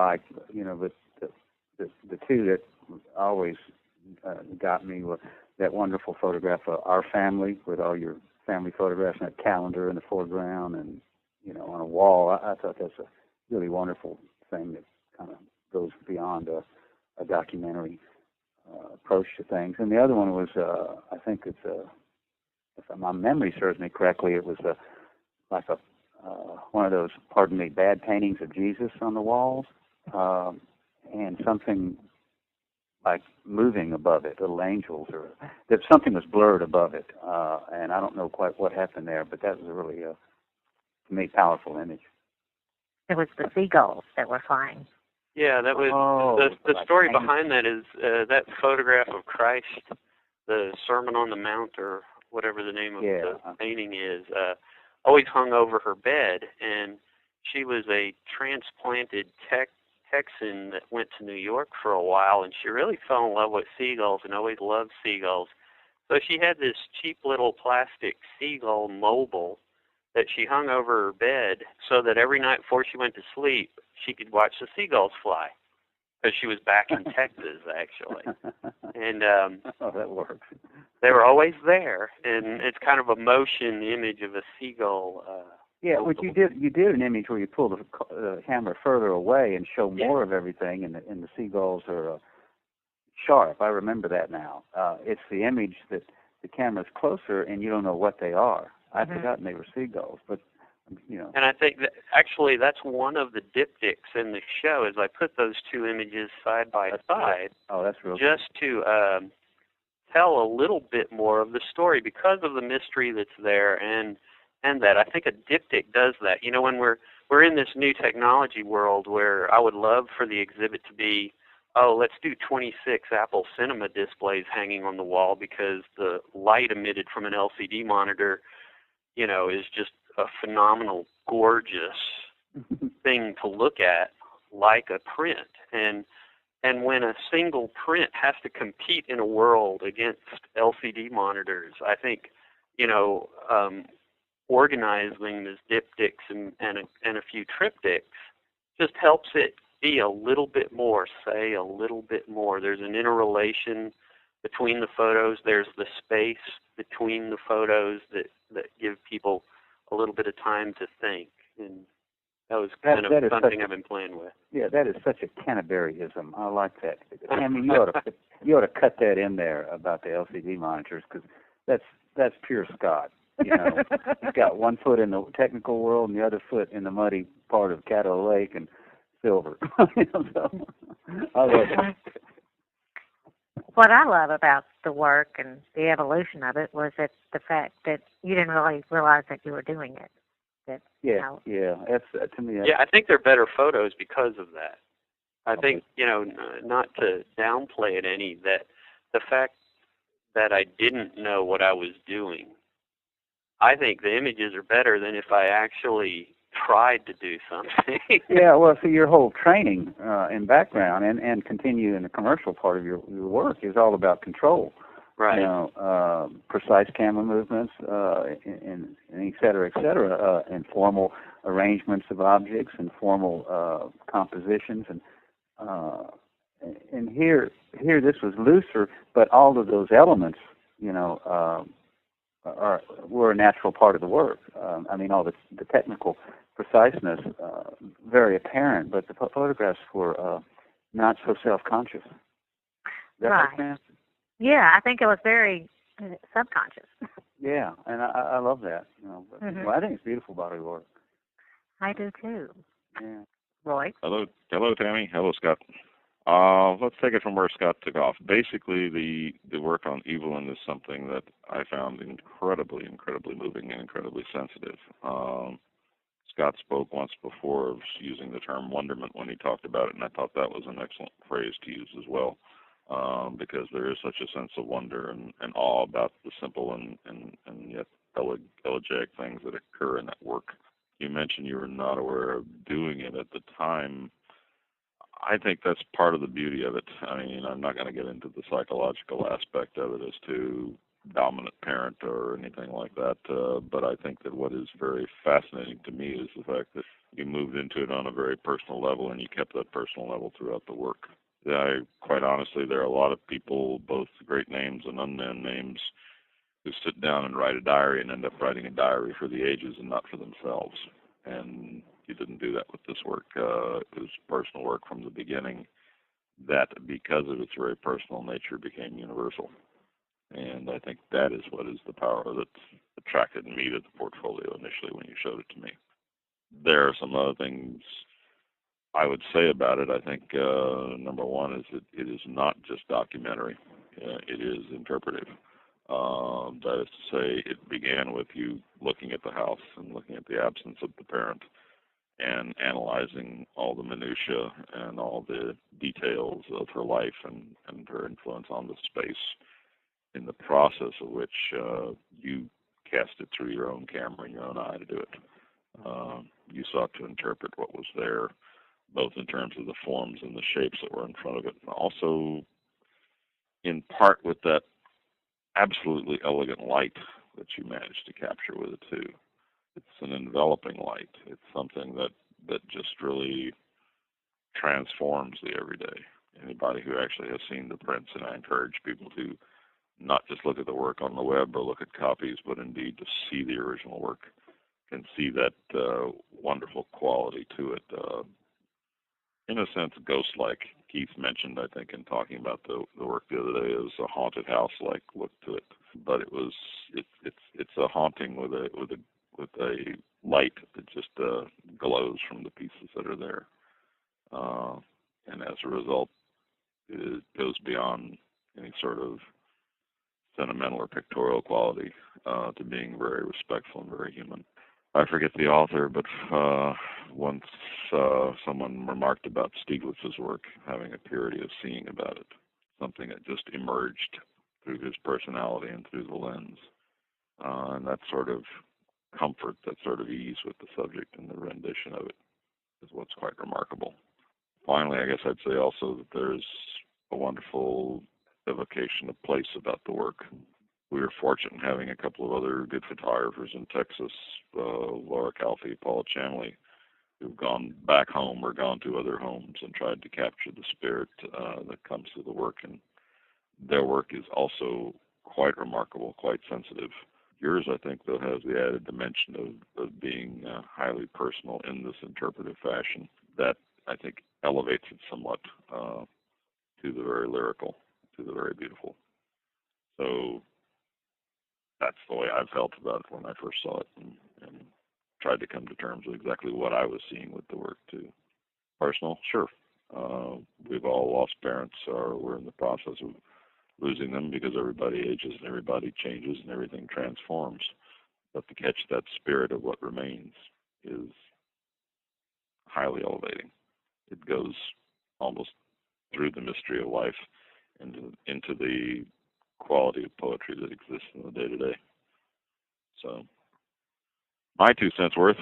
like, but the two that always got me were that wonderful photograph of our family with all your family photographs and that calendar in the foreground and, on a wall. I thought that's a really wonderful thing that kind of goes beyond a documentary approach to things. And the other one was, I think it's if my memory serves me correctly, it was like one of those, pardon me, bad paintings of Jesus on the walls, and something like moving above it, little angels, or that something was blurred above it, and I don't know quite what happened there, but that was a really, to me, powerful image. It was the seagulls that were flying. Yeah, that was the story behind that is that photograph of Christ, the Sermon on the Mount, or whatever the name of the painting is, always hung over her bed, and she was a transplanted Texan that went to New York for a while, and she really fell in love with seagulls and always loved seagulls. So she had this cheap little plastic seagull mobile that she hung over her bed so that every night before she went to sleep, she could watch the seagulls fly, because she was back in Texas, actually. And that works. They were always there, and it's kind of a motion image of a seagull. Which you did an image where you pull the camera further away and show more of everything, and the seagulls are sharp. I remember that now. It's the image that the camera's closer, and you don't know what they are. I'd forgotten they were seagulls, but And I think that actually that's one of the diptychs in the show, is I put those two images side by side. Oh, that's real. Just to tell a little bit more of the story because of the mystery that's there, and that I think a diptych does that. When we're in this new technology world where I would love for the exhibit to be, let's do 26 Apple Cinema displays hanging on the wall because the light emitted from an LCD monitor, is just a phenomenal, gorgeous thing to look at, like a print. And when a single print has to compete in a world against LCD monitors, I think, organizing these diptychs and a few triptychs just helps it be a little bit more, say a little bit more. There's an interrelation between the photos. There's the space between the photos that give people a little bit of time to think. And that was kind of something I've been playing with. Yeah, that is such a Canterburyism. I like that. I mean, you ought to cut that in there about the LCD monitors, because that's pure Scott. He's got one foot in the technical world and the other foot in the muddy part of Caddo Lake and silver. So, I love it. What I love about the work and the evolution of it was that the fact that you didn't really realize that you were doing it. That's to me. I think they're better photos because of that. I think, not to downplay it any, that the fact that I didn't know what I was doing, I think the images are better than if I actually tried to do something. So your whole training and background and continue in the commercial part of your work is all about control. Right. Precise camera movements, and et cetera, and formal arrangements of objects and formal compositions, and here this was looser, but all of those elements, were a natural part of the work. All the technical preciseness, very apparent, but the photographs were not so self-conscious. Right. Yeah, I think it was very subconscious. Yeah, and I love that. I think it's beautiful body work. I do too. Yeah. Roy? Hello, Tammy. Hello, Scott. Let's take it from where Scott took off. Basically, the work on Evelyn is something that I found incredibly moving and incredibly sensitive. Scott spoke once before of using the term wonderment when he talked about it, and I thought that was an excellent phrase to use as well, because there is such a sense of wonder and awe about the simple and yet elegiac things that occur in that work. You mentioned you were not aware of doing it at the time. I think that's part of the beauty of it. I'm not going to get into the psychological aspect of it as to dominant parent or anything like that, but I think that what is very fascinating to me is the fact that you moved into it on a very personal level, and you kept that personal level throughout the work. Quite honestly, there are a lot of people, both great names and unknown names, who sit down and write a diary and end up writing a diary for the ages and not for themselves. And you didn't do that with this work. It was personal work from the beginning that, because of its very personal nature, became universal. And I think that is what is the power that attracted me to the portfolio initially when you showed it to me. There are some other things I would say about it. I think number one is that it is not just documentary. It is interpretive. That is to say, it began with you looking at the house and looking at the absence of the parent and analyzing all the minutiae and all the details of her life and her influence on the space, in the process of which you cast it through your own camera and your own eye to do it. You sought to interpret what was there, both in terms of the forms and the shapes that were in front of it, and also in part with that absolutely elegant light that you managed to capture with it too. It's an enveloping light. It's something that just really transforms the everyday. Anybody who actually has seen the prints, and I encourage people to not just look at the work on the web or look at copies, but indeed to see the original work, can see that wonderful quality to it. In a sense, ghost-like. Keith mentioned, I think, in talking about the work the other day, is a haunted house-like look to it. But it's a haunting with a light that just glows from the pieces that are there, and as a result, it goes beyond any sort of sentimental or pictorial quality to being very respectful and very human. I forget the author, but once someone remarked about Stieglitz's work having a purity of seeing about it, something that just emerged through his personality and through the lens. And that sort of comfort, that sort of ease with the subject and the rendition of it is what's quite remarkable. Finally, I guess I'd say also that there's a wonderful evocation of place about the work. We were fortunate in having a couple of other good photographers in Texas, Laura Calfee, Paula Chamley, who've gone back home or gone to other homes and tried to capture the spirit that comes through the work. And their work is also quite remarkable, quite sensitive. Yours, I think, though, has the added dimension of being highly personal in this interpretive fashion that I think elevates it somewhat to the very lyrical, to the very beautiful. So that's the way I felt about it when I first saw it, and tried to come to terms with exactly what I was seeing with the work, too. Personal? Sure. We've all lost parents, or we're in the process of losing them, because everybody ages and everybody changes and everything transforms. But to catch that spirit of what remains is highly elevating. It goes almost through the mystery of life into the quality of poetry that exists in the day-to-day. So, my 2 cents worth.